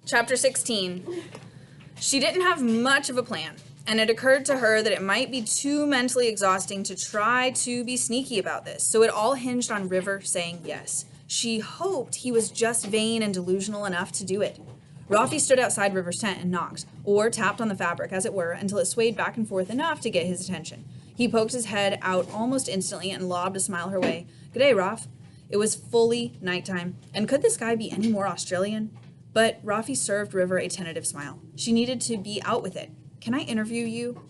Chapter 16. She didn't have much of a plan, and it occurred to her that it might be too mentally exhausting to try to be sneaky about this, so it all hinged on River saying yes. She hoped he was just vain and delusional enough to do it. Rafi stood outside River's tent and knocked, or tapped on the fabric, as it were, until it swayed back and forth enough to get his attention. He poked his head out almost instantly and lobbed a smile her way. "G'day, Raf." It was fully nighttime, and could this guy be any more Australian? But Rafi served River a tentative smile. She needed to be out with it. "Can I interview you?"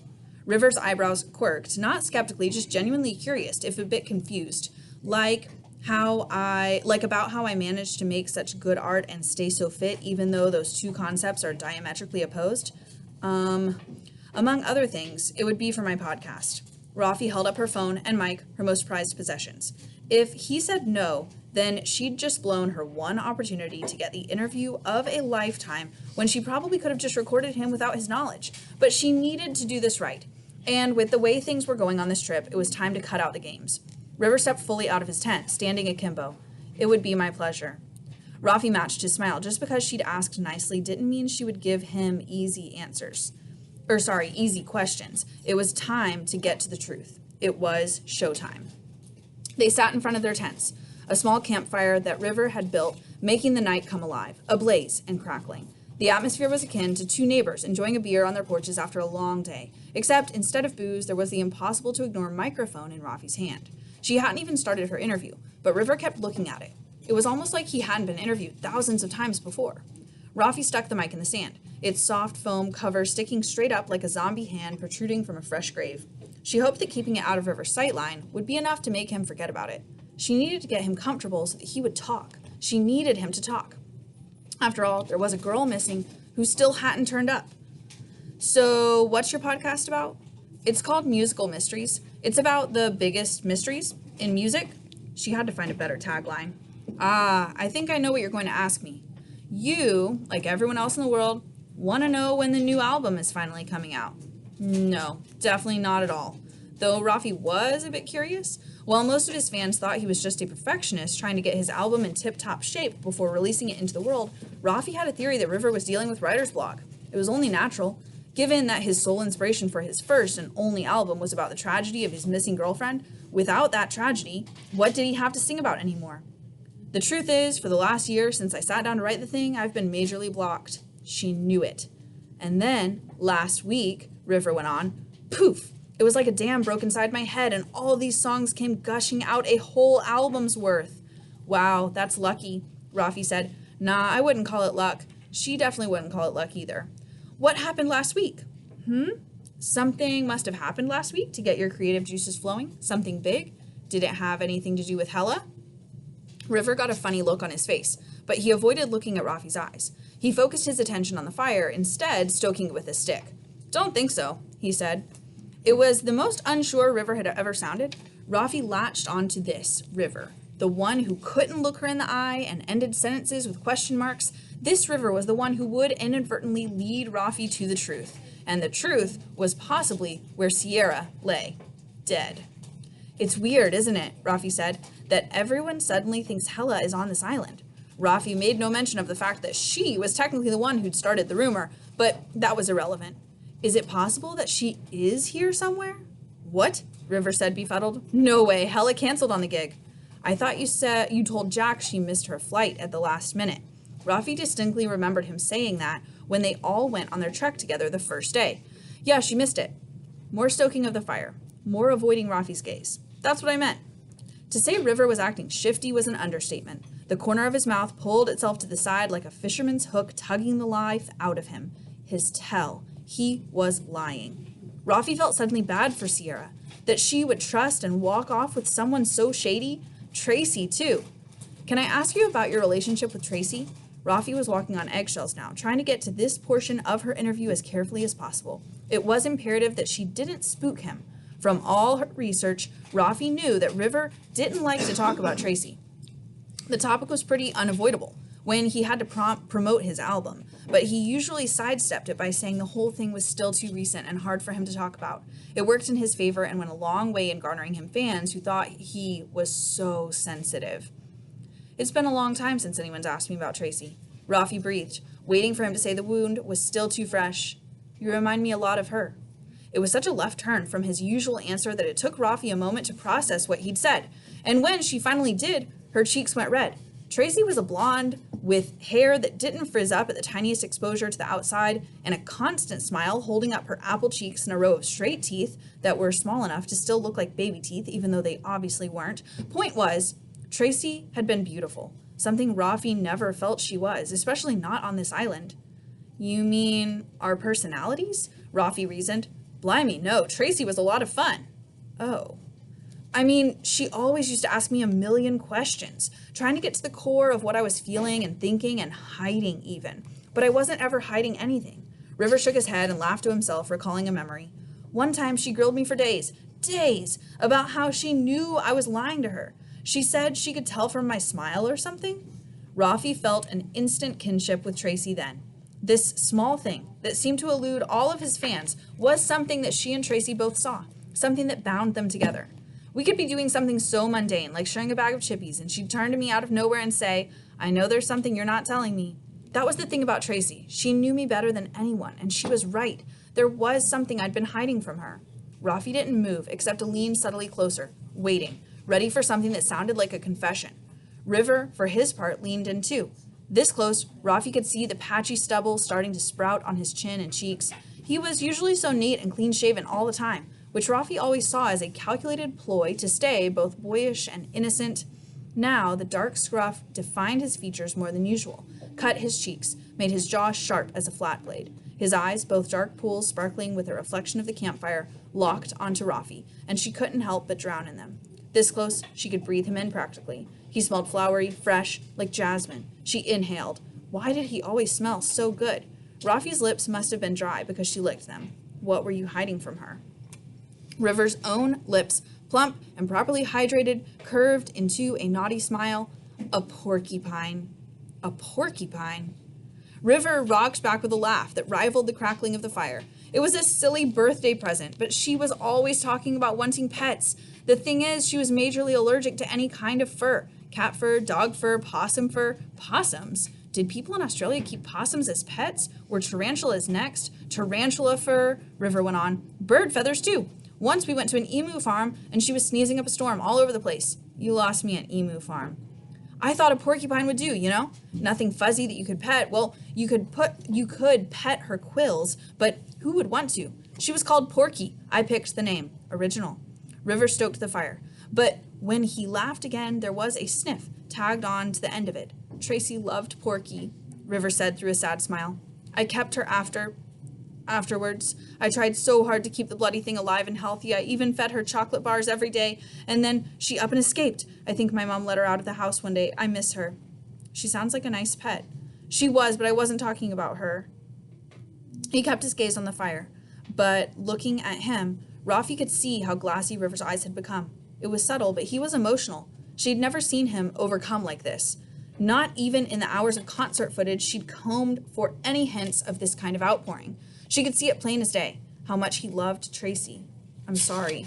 River's eyebrows quirked, not skeptically, just genuinely curious, if a bit confused. Like about how I managed to make such good art and stay so fit, even though those two concepts are diametrically opposed. Among other things, it would be for my podcast. Rafi held up her phone and mic, her most prized possessions. If he said no, then she'd just blown her one opportunity to get the interview of a lifetime when she probably could have just recorded him without his knowledge. But she needed to do this right. And with the way things were going on this trip, it was time to cut out the games. River stepped fully out of his tent, standing akimbo. "It would be my pleasure." Rafi matched his smile. Just because she'd asked nicely didn't mean she would give him easy questions. It was time to get to the truth. It was showtime. They sat in front of their tents, a small campfire that River had built, making the night come alive, ablaze and crackling. The atmosphere was akin to two neighbors enjoying a beer on their porches after a long day, except instead of booze, there was the impossible to ignore microphone in Rafi's hand. She hadn't even started her interview, but River kept looking at it. It was almost like he hadn't been interviewed thousands of times before. Rafi stuck the mic in the sand, its soft foam cover sticking straight up like a zombie hand protruding from a fresh grave. She hoped that keeping it out of River's sightline would be enough to make him forget about it. She needed to get him comfortable so that he would talk. She needed him to talk. After all, there was a girl missing who still hadn't turned up. "So, what's your podcast about?" "It's called Musical Mysteries. It's about the biggest mysteries in music." She had to find a better tagline. I think I know what you're going to ask me. You, like everyone else in the world, want to know when the new album is finally coming out." No, definitely not at all. Though Rafi was a bit curious. While most of his fans thought he was just a perfectionist trying to get his album in tip-top shape before releasing it into the world, Rafi had a theory that River was dealing with writer's block. It was only natural, given that his sole inspiration for his first and only album was about the tragedy of his missing girlfriend. Without that tragedy, what did he have to sing about anymore? "The truth is, for the last year since I sat down to write the thing, I've been majorly blocked." She knew it. "And then, last week," River went on, "poof! It was like a dam broke inside my head and all these songs came gushing out, a whole album's worth." "Wow, that's lucky," Rafi said. "Nah, I wouldn't call it luck." She definitely wouldn't call it luck either. "What happened last week?" Something must have happened last week to get your creative juices flowing. Something big? Did it have anything to do with Hella?" River got a funny look on his face, but he avoided looking at Rafi's eyes. He focused his attention on the fire, instead stoking it with a stick. "Don't think so," he said. It was the most unsure River had ever sounded. Rafi latched onto this River, the one who couldn't look her in the eye and ended sentences with question marks. This River was the one who would inadvertently lead Rafi to the truth, and the truth was possibly where Sierra lay, dead. "It's weird, isn't it," Rafi said, "that everyone suddenly thinks Hella is on this island." Rafi made no mention of the fact that she was technically the one who'd started the rumor, but that was irrelevant. "Is it possible that she is here somewhere?" "What?" River said, befuddled. "No way, Hella canceled on the gig." "I thought you told Jack she missed her flight at the last minute." Rafi distinctly remembered him saying that when they all went on their trek together the first day. "Yeah, she missed it." More stoking of the fire, more avoiding Rafi's gaze. "That's what I meant." To say River was acting shifty was an understatement. The corner of his mouth pulled itself to the side like a fisherman's hook tugging the life out of him. His tell. He was lying. Rafi felt suddenly bad for Sierra, that she would trust and walk off with someone so shady. Tracy, too. "Can I ask you about your relationship with Tracy?" Rafi was walking on eggshells now, trying to get to this portion of her interview as carefully as possible. It was imperative that she didn't spook him. From all her research, Rafi knew that River didn't like to talk about Tracy. The topic was pretty unavoidable when he had to promote his album, but he usually sidestepped it by saying the whole thing was still too recent and hard for him to talk about. It worked in his favor and went a long way in garnering him fans who thought he was so sensitive. "It's been a long time since anyone's asked me about Tracy." Rafi breathed, waiting for him to say the wound was still too fresh. You remind me a lot of her. It was such a left turn from his usual answer that it took Rafi a moment to process what he'd said. And when she finally did, her cheeks went red. Tracy was a blonde with hair that didn't frizz up at the tiniest exposure to the outside and a constant smile holding up her apple cheeks and a row of straight teeth that were small enough to still look like baby teeth, even though they obviously weren't. Point was, Tracy had been beautiful, something Rafi never felt she was, especially not on this island. You mean our personalities? Rafi reasoned. Blimey, no, Tracy was a lot of fun. Oh. I mean, she always used to ask me a million questions, trying to get to the core of what I was feeling and thinking and hiding even. But I wasn't ever hiding anything. River shook his head and laughed to himself, recalling a memory. One time she grilled me for days, about how she knew I was lying to her. She said she could tell from my smile or something. Rafi felt an instant kinship with Tracy then. This small thing that seemed to elude all of his fans was something that she and Tracy both saw, something that bound them together. We could be doing something so mundane, like sharing a bag of chippies, and she'd turn to me out of nowhere and say, I know there's something you're not telling me. That was the thing about Tracy. She knew me better than anyone, and she was right. There was something I'd been hiding from her. Rafi didn't move, except to lean subtly closer, waiting, ready for something that sounded like a confession. River, for his part, leaned in too. This close, Rafi could see the patchy stubble starting to sprout on his chin and cheeks. He was usually so neat and clean-shaven all the time, which Rafi always saw as a calculated ploy to stay both boyish and innocent. Now, the dark scruff defined his features more than usual, cut his cheeks, made his jaw sharp as a flat blade. His eyes, both dark pools sparkling with the reflection of the campfire, locked onto Rafi, and she couldn't help but drown in them. This close, she could breathe him in practically. He smelled flowery, fresh, like jasmine. She inhaled. Why did he always smell so good? Rafi's lips must have been dry because she licked them. What were you hiding from her? River's own lips, plump and properly hydrated, curved into a naughty smile. A porcupine. A porcupine. River rocked back with a laugh that rivaled the crackling of the fire. It was a silly birthday present, but she was always talking about wanting pets. The thing is, she was majorly allergic to any kind of fur. Cat fur, dog fur, possum fur. Possums? Did people in Australia keep possums as pets? Were tarantulas next? Tarantula fur, River went on. Bird feathers, too. Once we went to an emu farm, and she was sneezing up a storm all over the place. You lost me at emu farm. I thought a porcupine would do, you know? Nothing fuzzy that you could pet. Well, you could pet her quills, but who would want to? She was called Porky. I picked the name. Original. River stoked the fire. But when he laughed again, there was a sniff tagged on to the end of it. Tracy loved Porky, River said through a sad smile. I kept her afterwards. I tried so hard to keep the bloody thing alive and healthy. I even fed her chocolate bars every day, and then she up and escaped. I think my mom let her out of the house one day. I miss her. She sounds like a nice pet. She was, but I wasn't talking about her. He kept his gaze on the fire, but looking at him, Rafi could see how glassy River's eyes had become. It was subtle, but he was emotional. She'd never seen him overcome like this. Not even in the hours of concert footage she'd combed for any hints of this kind of outpouring. She could see it plain as day, how much he loved Tracy. I'm sorry.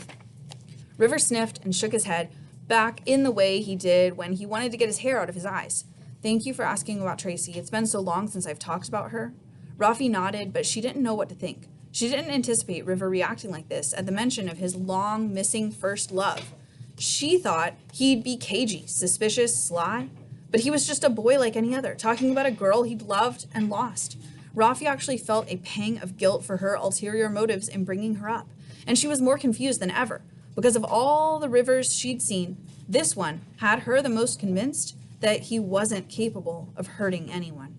River sniffed and shook his head, back in the way he did when he wanted to get his hair out of his eyes. Thank you for asking about Tracy. It's been so long since I've talked about her. Rafi nodded, but she didn't know what to think. She didn't anticipate River reacting like this at the mention of his long missing first love. She thought he'd be cagey, suspicious, sly, but he was just a boy like any other, talking about a girl he'd loved and lost. Rafi actually felt a pang of guilt for her ulterior motives in bringing her up, and she was more confused than ever. Because of all the Rivers she'd seen, this one had her the most convinced that he wasn't capable of hurting anyone.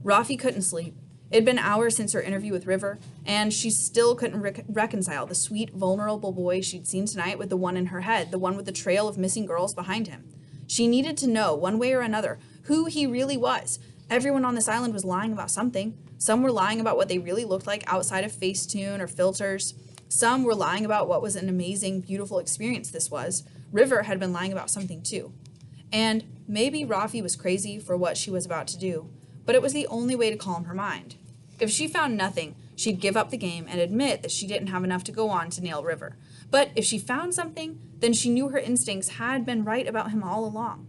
Rafi couldn't sleep. It had been hours since her interview with River, and she still couldn't reconcile the sweet, vulnerable boy she'd seen tonight with the one in her head, the one with the trail of missing girls behind him. She needed to know, one way or another, who he really was. Everyone on this island was lying about something. Some were lying about what they really looked like outside of Facetune or filters. Some were lying about what was an amazing, beautiful experience this was. River had been lying about something too. And maybe Rafi was crazy for what she was about to do, but it was the only way to calm her mind. If she found nothing, she'd give up the game and admit that she didn't have enough to go on to nail River. But if she found something, then she knew her instincts had been right about him all along.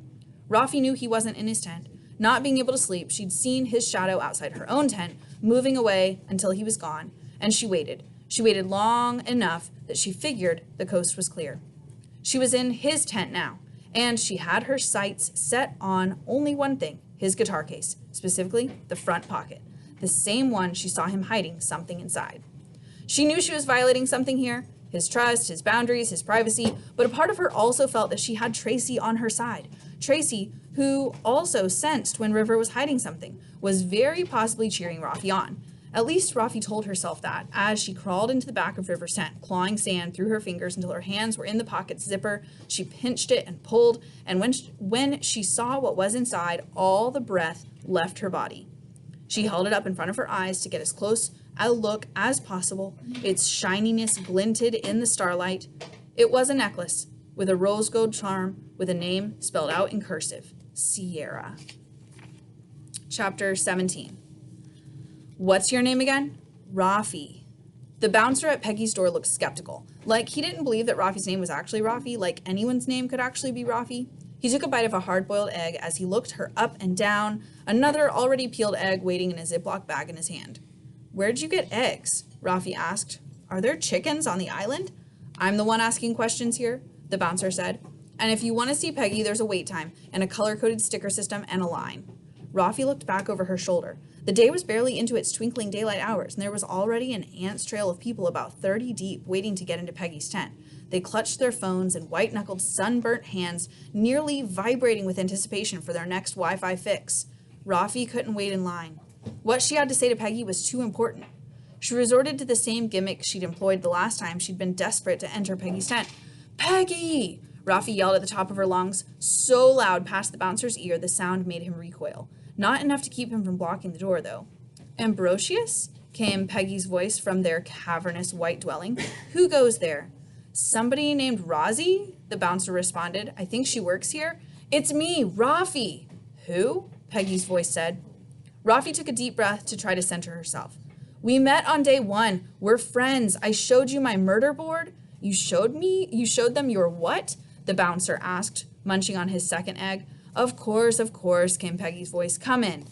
Rafi knew he wasn't in his tent, Not being able to sleep, she'd seen his shadow outside her own tent, moving away until he was gone, and she waited. She waited long enough that she figured the coast was clear. She was in his tent now, and she had her sights set on only one thing, his guitar case, specifically the front pocket, the same one she saw him hiding something inside. She knew she was violating something here, his trust, his boundaries, his privacy, but a part of her also felt that she had Tracy on her side. Tracy, who also sensed when River was hiding something, was very possibly cheering Rafi on. At least Rafi told herself that as she crawled into the back of River's tent, clawing sand through her fingers until her hands were in the pocket's zipper. She pinched it and pulled, and when she saw what was inside, all the breath left her body. She held it up in front of her eyes to get as close a look as possible. Its shininess glinted in the starlight. It was a necklace with a rose gold charm with a name spelled out in cursive, Sierra. Chapter 17. What's your name again? Rafi. The bouncer at Peggy's door looked skeptical. Like he didn't believe that Rafi's name was actually Rafi, like anyone's name could actually be Rafi. He took a bite of a hard-boiled egg as he looked her up and down, another already peeled egg waiting in a Ziploc bag in his hand. Where'd you get eggs? Rafi asked. Are there chickens on the island? I'm the one asking questions here, the bouncer said. And if you want to see Peggy, there's a wait time and a color-coded sticker system and a line. Rafi looked back over her shoulder. The day was barely into its twinkling daylight hours, and there was already an ant's trail of people about 30 deep waiting to get into Peggy's tent. They clutched their phones and white-knuckled, sunburnt hands, nearly vibrating with anticipation for their next Wi-Fi fix. Rafi couldn't wait in line. What she had to say to Peggy was too important. She resorted to the same gimmick she'd employed the last time she'd been desperate to enter Peggy's tent. Peggy! Rafi yelled at the top of her lungs, so loud past the bouncer's ear the sound made him recoil. Not enough to keep him from blocking the door, though. Ambrosius? Came Peggy's voice from their cavernous white dwelling. Who goes there? Somebody named Rosie? The bouncer responded. I think she works here. It's me, Rafi. Who? Peggy's voice said. Rafi took a deep breath to try to center herself. We met on day 1. We're friends. I showed you my murder board. You showed them your what? The bouncer asked, munching on his second egg. Of course, came Peggy's voice. Come in.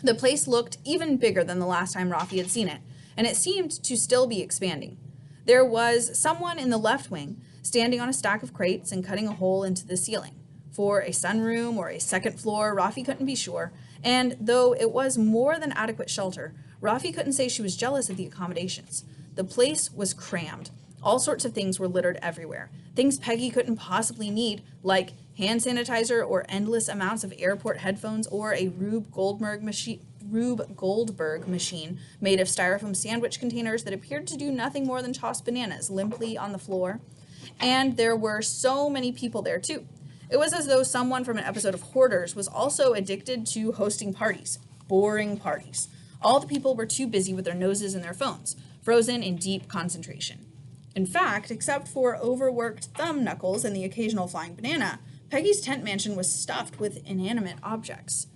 The place looked even bigger than the last time Rafi had seen it, and it seemed to still be expanding. There was someone in the left wing, standing on a stack of crates and cutting a hole into the ceiling. For a sunroom or a second floor, Rafi couldn't be sure, and though it was more than adequate shelter, Rafi couldn't say she was jealous of the accommodations. The place was crammed. All sorts of things were littered everywhere. Things Peggy couldn't possibly need, like hand sanitizer or endless amounts of airport headphones or a Rube Goldberg machine made of styrofoam sandwich containers that appeared to do nothing more than toss bananas limply on the floor. And there were so many people there too. It was as though someone from an episode of Hoarders was also addicted to hosting parties. Boring parties. All the people were too busy with their noses in their phones, frozen in deep concentration. In fact, except for overworked thumb knuckles and the occasional flying banana, Peggy's tent mansion was stuffed with inanimate objects.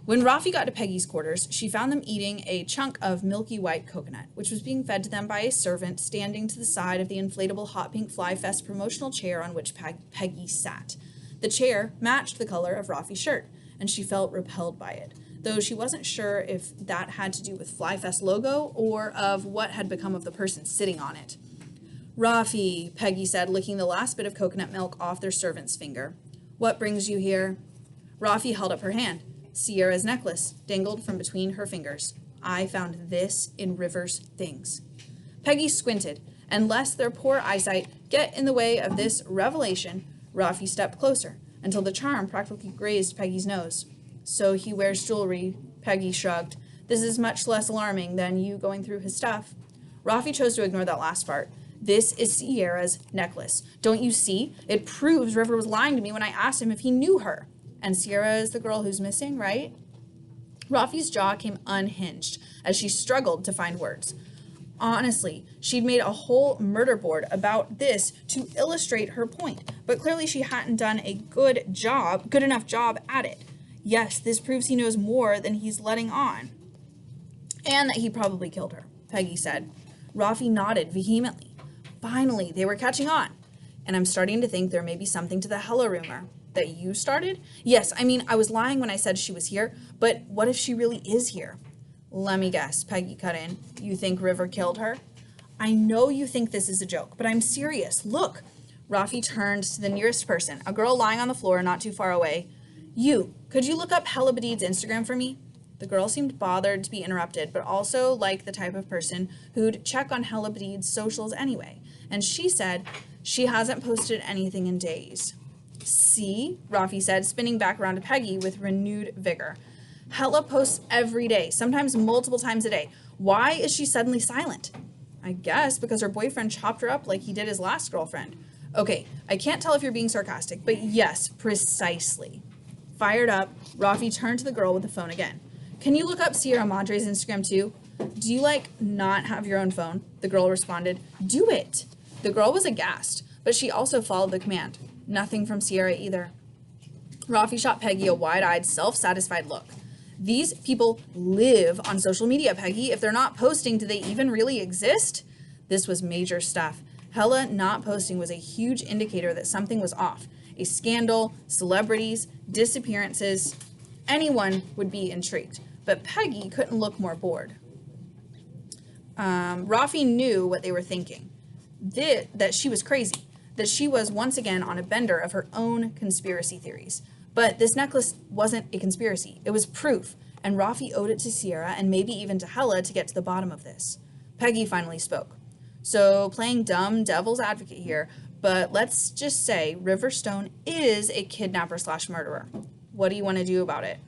When Rafi got to Peggy's quarters, she found them eating a chunk of milky white coconut, which was being fed to them by a servant standing to the side of the inflatable hot pink Fly Fest promotional chair on which Peggy sat. The chair matched the color of Rafi's shirt, and she felt repelled by it, though she wasn't sure if that had to do with Fly Fest logo or of what had become of the person sitting on it. Rafi, Peggy said, licking the last bit of coconut milk off their servant's finger. What brings you here? Rafi held up her hand. Sierra's necklace dangled from between her fingers. I found this in River's things. Peggy squinted, and lest their poor eyesight get in the way of this revelation, Rafi stepped closer, until the charm practically grazed Peggy's nose. So he wears jewelry, Peggy shrugged. This is much less alarming than you going through his stuff. Rafi chose to ignore that last part. This is Sierra's necklace. Don't you see? It proves River was lying to me when I asked him if he knew her. And Sierra is the girl who's missing, right? Rafi's jaw came unhinged as she struggled to find words. Honestly, she'd made a whole murder board about this to illustrate her point, but clearly she hadn't done a good enough job at it. Yes, this proves he knows more than he's letting on. And that he probably killed her, Peggy said. Rafi nodded vehemently. Finally, they were catching on. And I'm starting to think there may be something to the Hella rumor. That you started? Yes, I mean, I was lying when I said she was here, but what if she really is here? Let me guess, Peggy cut in. You think River killed her? I know you think this is a joke, but I'm serious. Look. Rafi turned to the nearest person, a girl lying on the floor not too far away. Could you look up Hella Badid's Instagram for me? The girl seemed bothered to be interrupted, but also like the type of person who'd check on Hella Badid's socials anyway. And she said she hasn't posted anything in days. See, Rafi said, spinning back around to Peggy with renewed vigor. Hella posts every day, sometimes multiple times a day. Why is she suddenly silent? I guess because her boyfriend chopped her up like he did his last girlfriend. Okay, I can't tell if you're being sarcastic, but yes, precisely. Fired up, Rafi turned to the girl with the phone again. Can you look up Sierra Madre's Instagram too? Do you, not have your own phone? The girl responded. Do it. The girl was aghast, but she also followed the command. Nothing from Sierra either. Rafi shot Peggy a wide-eyed, self-satisfied look. These people live on social media, Peggy. If they're not posting, do they even really exist? This was major stuff. Hella not posting was a huge indicator that something was off. A scandal, celebrities, disappearances. Anyone would be intrigued. But Peggy couldn't look more bored. Rafi knew what they were thinking. That she was crazy. That she was once again on a bender of her own conspiracy theories. But this necklace wasn't a conspiracy. It was proof, and Rafi owed it to Sierra and maybe even to Hella to get to the bottom of this. Peggy finally spoke. So, playing dumb devil's advocate here, but let's just say River Stone is a kidnapper/murderer. What do you want to do about it?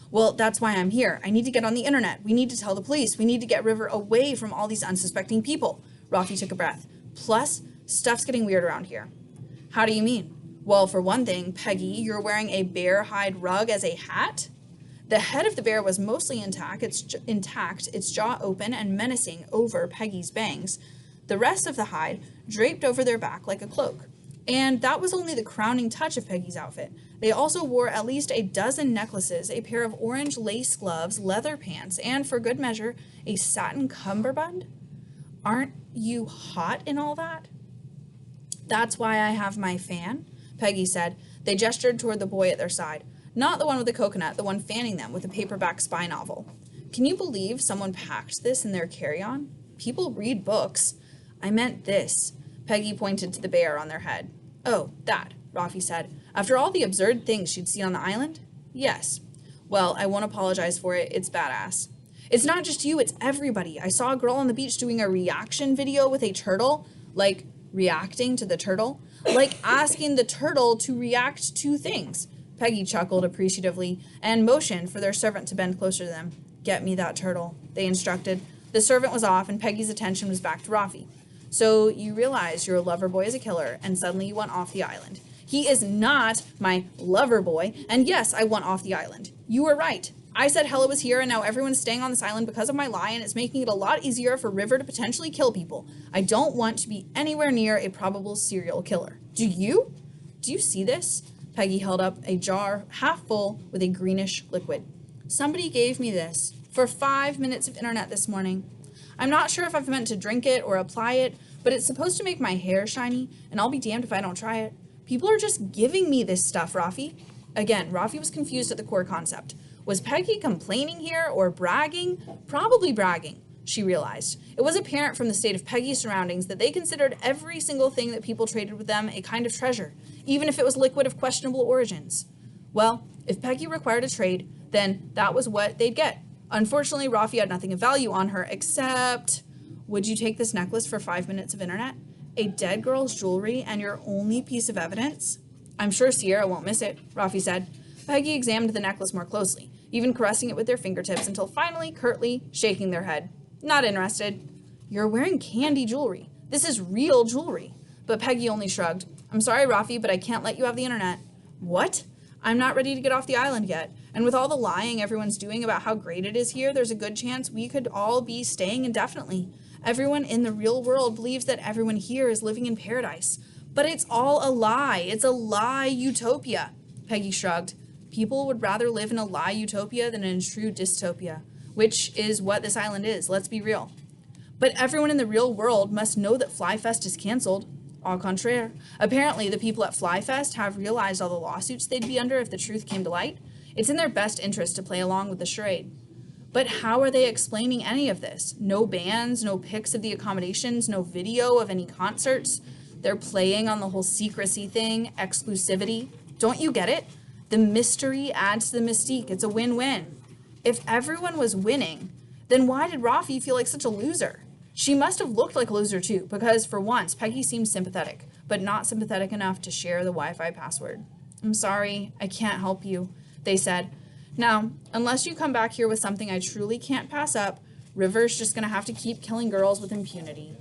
Well, that's why I'm here. I need to get on the internet. We need to tell the police. We need to get River away from all these unsuspecting people. Rafi took a breath. Plus, stuff's getting weird around here. How do you mean? Well, for one thing, Peggy, you're wearing a bear hide rug as a hat? The head of the bear was mostly intact, its jaw open and menacing over Peggy's bangs. The rest of the hide draped over their back like a cloak. And that was only the crowning touch of Peggy's outfit. They also wore at least a dozen necklaces, a pair of orange lace gloves, leather pants, and, for good measure, a satin cummerbund. Aren't you hot in all that? That's why I have my fan, Peggy said. They gestured toward the boy at their side. Not the one with the coconut, the one fanning them with a paperback spy novel. Can you believe someone packed this in their carry-on? People read books. I meant this. Peggy pointed to the bear on their head. Oh, that, Rafi said. After all the absurd things she'd seen on the island? Yes. Well, I won't apologize for it. It's badass. It's not just you, it's everybody. I saw a girl on the beach doing a reaction video with a turtle, reacting to the turtle, asking the turtle to react to things. Peggy chuckled appreciatively and motioned for their servant to bend closer to them. Get me that turtle, they instructed. The servant was off and Peggy's attention was back to Rafi. So you realize your lover boy is a killer and suddenly you want off the island. He is not my lover boy, and yes, I want off the island. You were right. I said Hella was here and now everyone's staying on this island because of my lie and it's making it a lot easier for River to potentially kill people. I don't want to be anywhere near a probable serial killer. Do you? Do you see this? Peggy held up a jar half full with a greenish liquid. Somebody gave me this for 5 minutes of internet this morning. I'm not sure if I've meant to drink it or apply it, but it's supposed to make my hair shiny, and I'll be damned if I don't try it. People are just giving me this stuff, Rafi. Again, Rafi was confused at the core concept. Was Peggy complaining here or bragging? Probably bragging, she realized. It was apparent from the state of Peggy's surroundings that they considered every single thing that people traded with them a kind of treasure, even if it was liquid of questionable origins. Well, if Peggy required a trade, then that was what they'd get. Unfortunately, Rafi had nothing of value on her except... Would you take this necklace for 5 minutes of internet? A dead girl's jewelry and your only piece of evidence? I'm sure Sierra won't miss it, Rafi said. Peggy examined the necklace more closely, even caressing it with their fingertips until finally, curtly, shaking their head. Not interested. You're wearing candy jewelry. This is real jewelry. But Peggy only shrugged. I'm sorry, Rafi, but I can't let you have the internet. What? I'm not ready to get off the island yet. And with all the lying everyone's doing about how great it is here, there's a good chance we could all be staying indefinitely. Everyone in the real world believes that everyone here is living in paradise. But it's all a lie. It's a lie utopia. Peggy shrugged. People would rather live in a lie utopia than in a true dystopia, which is what this island is, let's be real. But everyone in the real world must know that Fly Fest is canceled. Au contraire. Apparently, the people at Fly Fest have realized all the lawsuits they'd be under if the truth came to light. It's in their best interest to play along with the charade. But how are they explaining any of this? No bands, no pics of the accommodations, no video of any concerts. They're playing on the whole secrecy thing, exclusivity. Don't you get it? The mystery adds to the mystique. It's a win-win. If everyone was winning, then why did Rafi feel like such a loser? She must have looked like a loser too, because for once, Peggy seemed sympathetic, but not sympathetic enough to share the Wi-Fi password. I'm sorry, I can't help you, they said. Now, unless you come back here with something I truly can't pass up, River's just gonna have to keep killing girls with impunity.